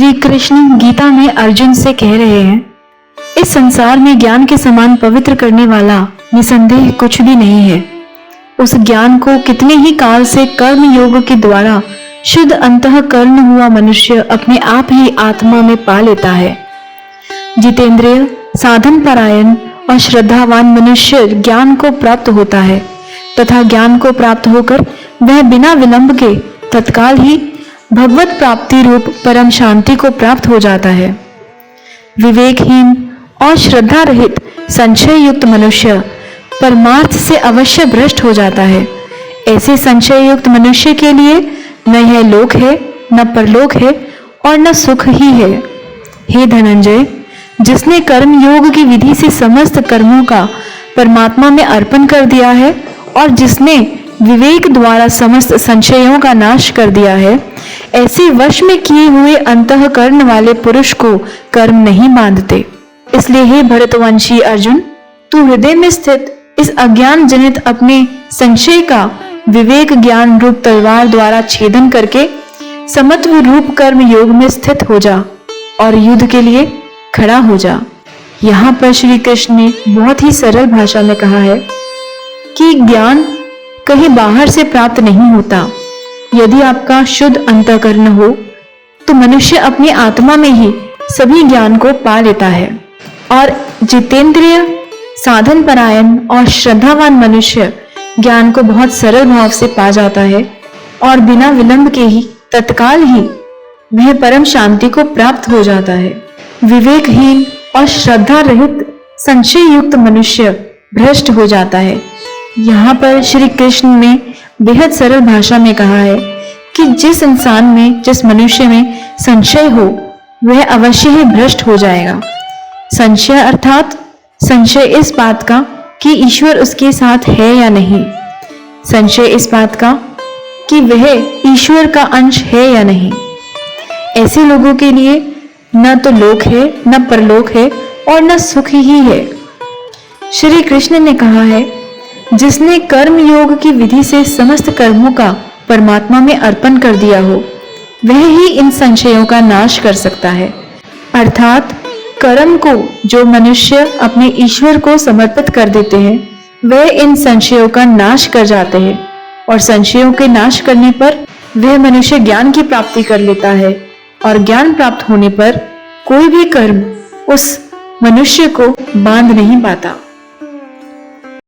श्री कृष्ण गीता में अर्जुन से कह रहे हैं, इस संसार में ज्ञान के समान पवित्र करने वाला निसंदेह कुछ भी नहीं है। उस ज्ञान को कितने ही काल से कर्म योग के द्वारा शुद्ध अंतःकरण हुआ मनुष्य अपने आप ही आत्मा में पा लेता है। जितेंद्रिय, साधन परायण और श्रद्धावान मनुष्य ज्ञान को प्राप्त होता है तथा ज्ञान को प्राप्त होकर वह बिना विलंब के तत्काल ही भगवत प्राप्ति रूप परम शांति को प्राप्त हो जाता है। विवेकहीन और श्रद्धा रहित संशय युक्त मनुष्य परमार्थ से अवश्य भ्रष्ट हो जाता है। ऐसे संशय युक्त मनुष्य के लिए न यह लोक है, न परलोक है और न सुख ही है। हे धनंजय, जिसने कर्म योग की विधि से समस्त कर्मों का परमात्मा में अर्पण कर दिया है और जिसने विवेक द्वारा समस्त संशयों का नाश कर दिया है, ऐसे वश में किए हुए अंतःकरण वाले पुरुष को कर्म नहीं बांधते। इसलिए हे भरतवंशी अर्जुन, तू हृदय में स्थित इस अज्ञान जनित अपने संशय का विवेक ज्ञान रूप तलवार द्वारा छेदन करके समत्व रूप कर्म योग में स्थित हो जा और युद्ध के लिए खड़ा हो जा। यहाँ पर श्री कृष्ण ने बहुत ही सरल भाषा में कहा है कि ज्ञान कहीं बाहर से प्राप्त नहीं होता। यदि आपका शुद्ध अंतःकरण हो तो मनुष्य अपनी आत्मा में ही सभी ज्ञान को पा लेता है और जितेंद्रिय, साधन परायण और श्रद्धावान मनुष्य ज्ञान को बहुत सरल भाव से पा जाता है और बिना विलंब के ही तत्काल ही वह परम शांति को प्राप्त हो जाता है। विवेकहीन और श्रद्धा रहित संशय युक्त मनुष्य भ्रष्ट हो जाता है। यहाँ पर श्री कृष्ण ने बेहद सरल भाषा में कहा है कि जिस इंसान में, जिस मनुष्य में संशय हो वह अवश्य ही भ्रष्ट हो जाएगा। संशय अर्थात संशय इस बात का कि ईश्वर उसके साथ है या नहीं, संशय इस बात का कि वह ईश्वर का अंश है या नहीं। ऐसे लोगों के लिए न तो लोक है, न परलोक है और न सुख ही है। श्री कृष्ण ने कहा है, जिसने कर्म योग की विधि से समस्त कर्मों का परमात्मा में अर्पण कर दिया हो वह ही इन संशयों का नाश कर सकता है। अर्थात कर्म को जो मनुष्य अपने ईश्वर को समर्पित कर देते हैं वह इन संशयों का नाश कर जाते हैं और संशयों के नाश करने पर वह मनुष्य ज्ञान की प्राप्ति कर लेता है और ज्ञान प्राप्त होने पर कोई भी कर्म उस मनुष्य को बांध नहीं पाता।